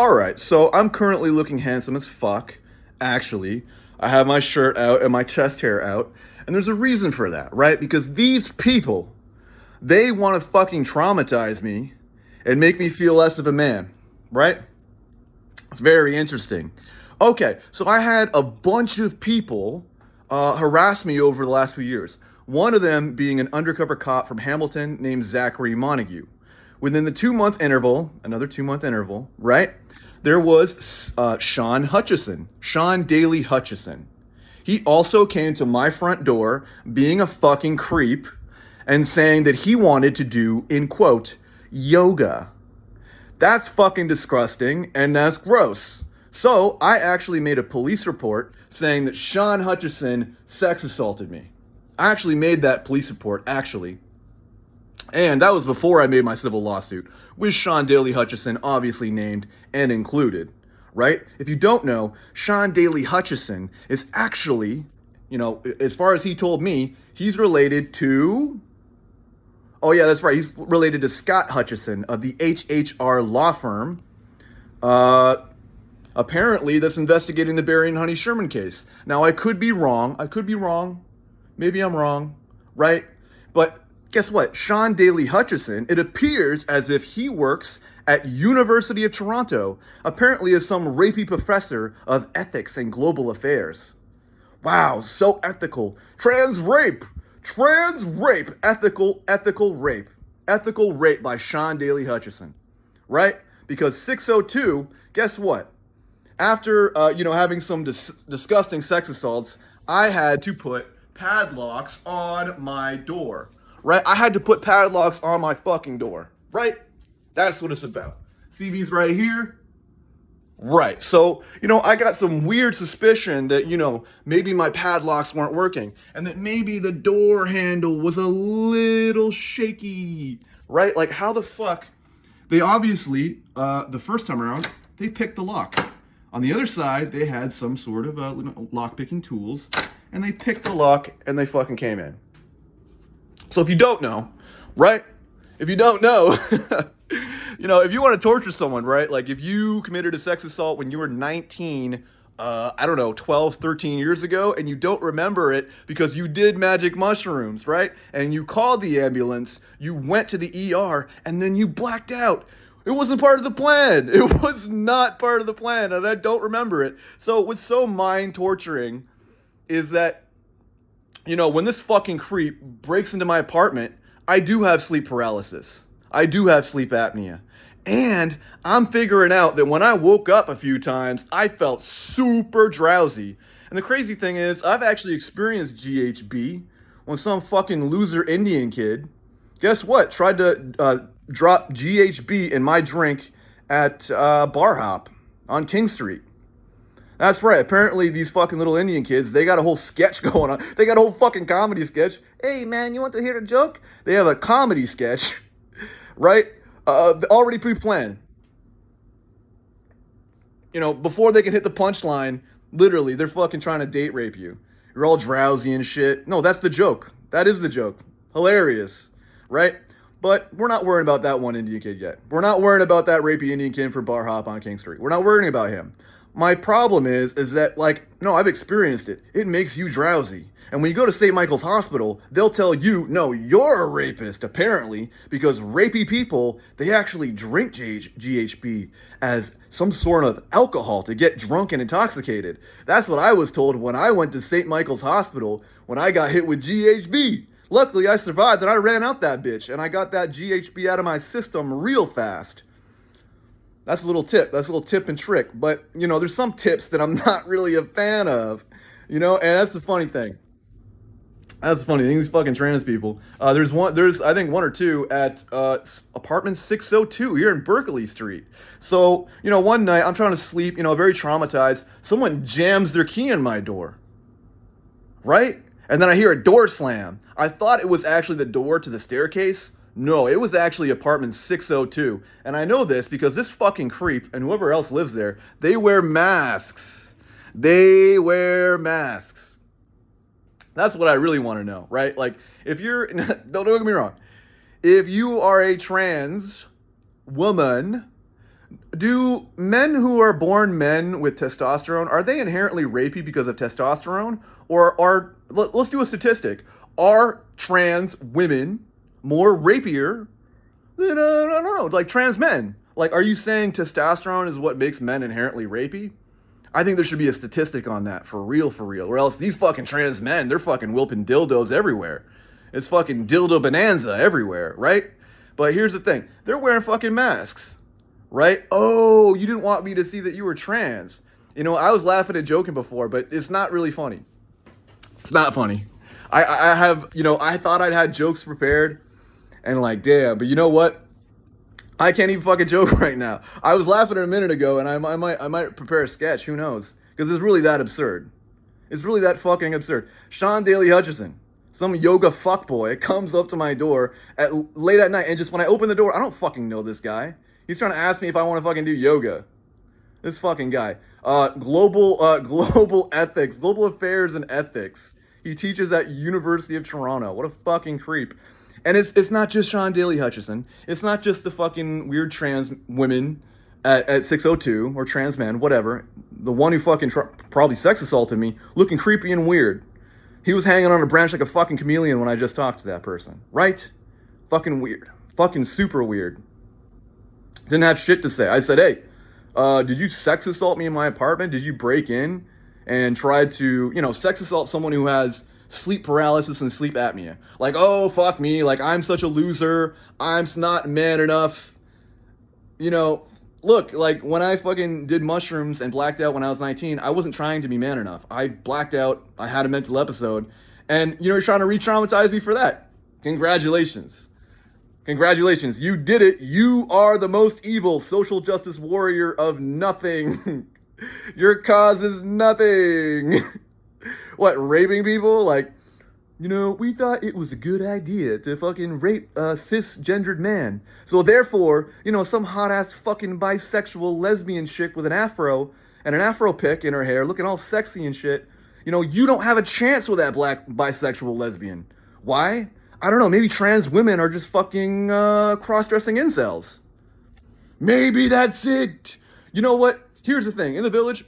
Alright, so I'm currently looking handsome as fuck. Actually, I have my shirt out and my chest hair out. And there's a reason for that, right? Because these people, they want to fucking traumatize me and make me feel less of a man, right? It's very interesting. Okay, so I had a bunch of people harass me over the last few years. One of them being an undercover cop from Hamilton named Zachary Montague. Within the 2-month interval, another 2-month interval, right? There was Sean Hutchison, Sean Daly Hutchison. He also came to my front door being a fucking creep and saying that he wanted to do, in quote, yoga. That's fucking disgusting and that's gross. So I actually made a police report saying that Sean Hutchison sex assaulted me. I actually made that police report, actually. And that was before I made my civil lawsuit, with Sean Daly Hutchison obviously named and included, right? If you don't know, Sean Daly Hutchison is actually, as far as he told me, he's related to... Oh yeah, that's right. He's related to Scott Hutchison of the HHR law firm. Apparently, that's investigating the Barry and Honey Sherman case. Now, I could be wrong. Maybe I'm wrong, right? But guess what? Sean Daly Hutchison, it appears as if he works at University of Toronto, apparently as some rapey professor of ethics and global affairs. Wow, so ethical. Trans rape, ethical rape by Sean Daly Hutchison, right? Because 602, guess what? After, having some disgusting sex assaults, I had to put padlocks on my door, right? I had to put padlocks on my fucking door, right? That's what it's about. CV's right here. Right. So, I got some weird suspicion that, maybe my padlocks weren't working and that maybe the door handle was a little shaky, right? Like, how the fuck? They obviously, the first time around, they picked the lock. On the other side, they had some sort of lock-picking tools, and they picked the lock, and they fucking came in. So if you don't know, right? If you don't know, if you want to torture someone, right? Like if you committed a sex assault when you were 19, 12, 13 years ago, and you don't remember it because you did magic mushrooms, right? And you called the ambulance, you went to the ER, and then you blacked out. It wasn't part of the plan. It was not part of the plan, and I don't remember it. So what's so mind-torturing is that, when this fucking creep breaks into my apartment, I do have sleep paralysis. I do have sleep apnea. And I'm figuring out that when I woke up a few times, I felt super drowsy. And the crazy thing is, I've actually experienced GHB when some fucking loser Indian kid, guess what, tried to drop GHB in my drink at Bar Hop on King Street. That's right. Apparently, these fucking little Indian kids, they got a whole sketch going on. They got a whole fucking comedy sketch. Hey, man, you want to hear a joke? They have a comedy sketch, right? Already pre-planned. Before they can hit the punchline, literally, they're fucking trying to date rape you. You're all drowsy and shit. No, that's the joke. That is the joke. Hilarious, right? But we're not worrying about that one Indian kid yet. We're not worrying about that rapey Indian kid for Bar Hop on King Street. We're not worrying about him. My problem is that, no, I've experienced it. It makes you drowsy. And when you go to St. Michael's Hospital, they'll tell you, no, you're a rapist, apparently, because rapey people, they actually drink GHB as some sort of alcohol to get drunk and intoxicated. That's what I was told when I went to St. Michael's Hospital when I got hit with GHB. Luckily, I survived and I ran out that bitch, and I got that GHB out of my system real fast. That's a little tip. That's a little tip and trick. But, there's some tips that I'm not really a fan of, and that's the funny thing. That's the funny thing. These fucking trans people. There's I think one or two at apartment 602 here in Berkeley Street. So, one night I'm trying to sleep, very traumatized. Someone jams their key in my door. Right? And then I hear a door slam. I thought it was actually the door to the staircase. No, it was actually apartment 602. And I know this because this fucking creep and whoever else lives there, they wear masks. That's what I really want to know, right? Like, if you're, don't get me wrong, if you are a trans woman, do men who are born men with testosterone, are they inherently rapey because of testosterone? Or let's do a statistic. Are trans women more rapier than, I don't know, like trans men? Like, are you saying testosterone is what makes men inherently rapey? I think there should be a statistic on that, for real, or else these fucking trans men, they're fucking whooping dildos everywhere. It's fucking dildo bonanza everywhere, right? But here's the thing. They're wearing fucking masks, right? Oh, you didn't want me to see that you were trans. You know, I was laughing and joking before, but it's not really funny. It's not funny. I have, you know, I thought I'd had jokes prepared, and like, damn, but you know what? I can't even fucking joke right now. I was laughing a minute ago, and I might prepare a sketch. Who knows? Because it's really that absurd. It's really that fucking absurd. Sean Daly Hutchison, some yoga fuckboy, comes up to my door late at night, and just when I open the door, I don't fucking know this guy. He's trying to ask me if I want to fucking do yoga. This fucking guy. Global ethics, global affairs and ethics. He teaches at University of Toronto. What a fucking creep. And it's not just Sean Daly Hutchison. It's not just the fucking weird trans women at 602 or trans men, whatever. The one who fucking probably sex assaulted me, looking creepy and weird. He was hanging on a branch like a fucking chameleon when I just talked to that person. Right? Fucking weird. Fucking super weird. Didn't have shit to say. I said, hey, did you sex assault me in my apartment? Did you break in and try to, you know, sex assault someone who has sleep paralysis and sleep apnea? Like, oh, fuck me. Like, I'm such a loser. I'm not man enough. You know, look, like, when I fucking did mushrooms and blacked out when I was 19, I wasn't trying to be man enough. I blacked out. I had a mental episode. And, you know, you're trying to re-traumatize me for that. Congratulations. Congratulations. You did it. You are the most evil social justice warrior of nothing. Your cause is nothing. What, raping people? Like, you know, we thought it was a good idea to fucking rape a cisgendered man. So therefore, you know, some hot-ass fucking bisexual lesbian chick with an afro and an afro pick in her hair, looking all sexy and shit, you know, you don't have a chance with that black bisexual lesbian. Why? I don't know, maybe trans women are just fucking cross-dressing incels. Maybe that's it. You know what? Here's the thing. In the village,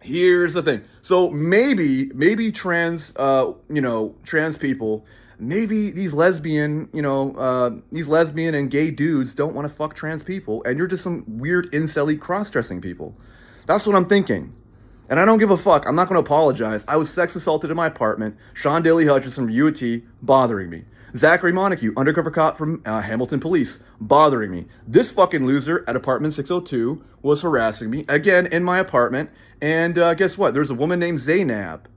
here's the thing. So maybe trans, trans people, maybe these lesbian and gay dudes don't want to fuck trans people, and you're just some weird incel-y cross-dressing people. That's what I'm thinking. And I don't give a fuck. I'm not going to apologize. I was sex assaulted in my apartment. Sean Daly Hutchison from UAT, bothering me. Zachary Montague, undercover cop from Hamilton Police, bothering me. This fucking loser at apartment 602 was harassing me, again, in my apartment. And guess what? There's a woman named Zainab,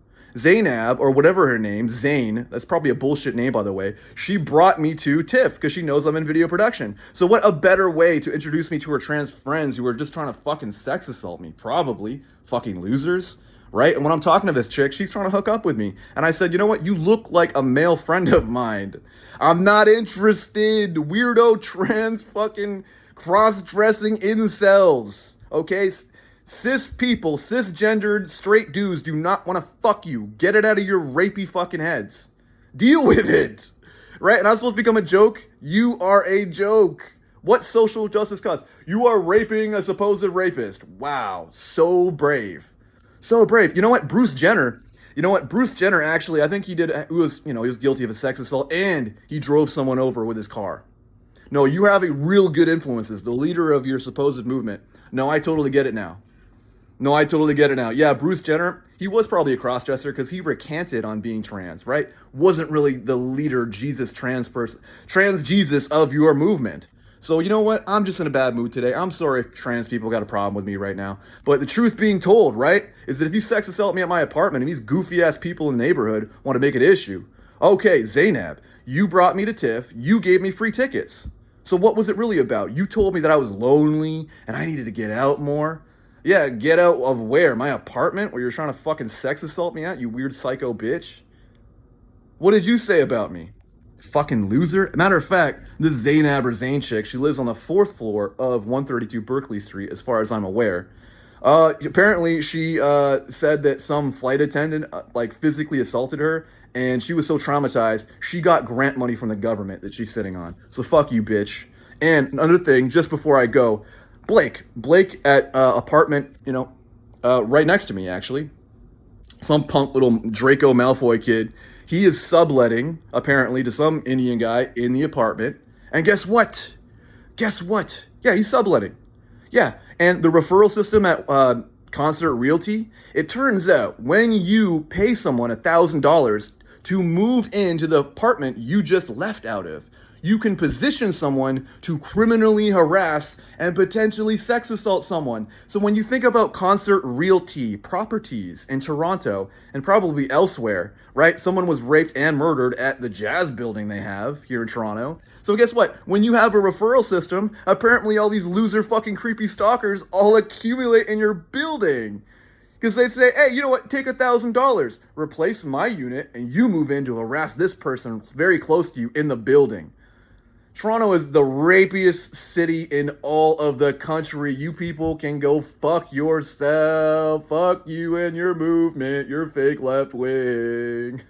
or whatever her name, Zane, that's probably a bullshit name, by the way. She brought me to TIFF because she knows I'm in video production. So what a better way to introduce me to her trans friends who were just trying to fucking sex assault me, probably. Fucking losers, right? And when I'm talking to this chick, she's trying to hook up with me. And I said, you know what? You look like a male friend of mine. I'm not interested. Weirdo trans fucking cross-dressing incels. Okay? Cis people, cisgendered straight dudes do not want to fuck you. Get it out of your rapey fucking heads. Deal with it. Right? And I'm supposed to become a joke? You are a joke. What social justice cause? You are raping a supposed rapist. Wow. So brave. So brave. You know what? Bruce Jenner actually, I think he was guilty of a sex assault and he drove someone over with his car. No, you have a real good influences, the leader of your supposed movement. No, I totally get it now. Yeah, Bruce Jenner, he was probably a crossdresser because he recanted on being trans, right? Wasn't really the leader, trans Jesus of your movement. So you know what? I'm just in a bad mood today. I'm sorry if trans people got a problem with me right now. But the truth being told, right, is that if you sex assault me at my apartment and these goofy ass people in the neighborhood want to make an issue, okay, Zainab, you brought me to TIFF, you gave me free tickets. So what was it really about? You told me that I was lonely and I needed to get out more. Yeah, get out of where? My apartment where you're trying to fucking sex assault me at, you weird psycho bitch? What did you say about me? Fucking loser. Matter of fact, this Zainab or Zane chick, she lives on the 4th floor of 132 Berkeley Street, as far as I'm aware. Apparently, she said that some flight attendant physically assaulted her, and she was so traumatized, she got grant money from the government that she's sitting on. So fuck you, bitch. And another thing, just before I go, Blake at apartment, right next to me, actually. Some punk little Draco Malfoy kid. He is subletting, apparently, to some Indian guy in the apartment. And guess what? Guess what? Yeah, he's subletting. Yeah, and the referral system at Concert Realty, it turns out when you pay someone $1,000 to move into the apartment you just left out of, you can position someone to criminally harass and potentially sex assault someone. So when you think about Concert Realty properties in Toronto and probably elsewhere, right? Someone was raped and murdered at the Jazz building they have here in Toronto. So guess what? When you have a referral system, apparently all these loser fucking creepy stalkers all accumulate in your building. Because they say, hey, you know what? Take $1,000, replace my unit, and you move in to harass this person very close to you in the building. Toronto is the rapiest city in all of the country. You people can go fuck yourself. Fuck you and your movement, your fake left wing.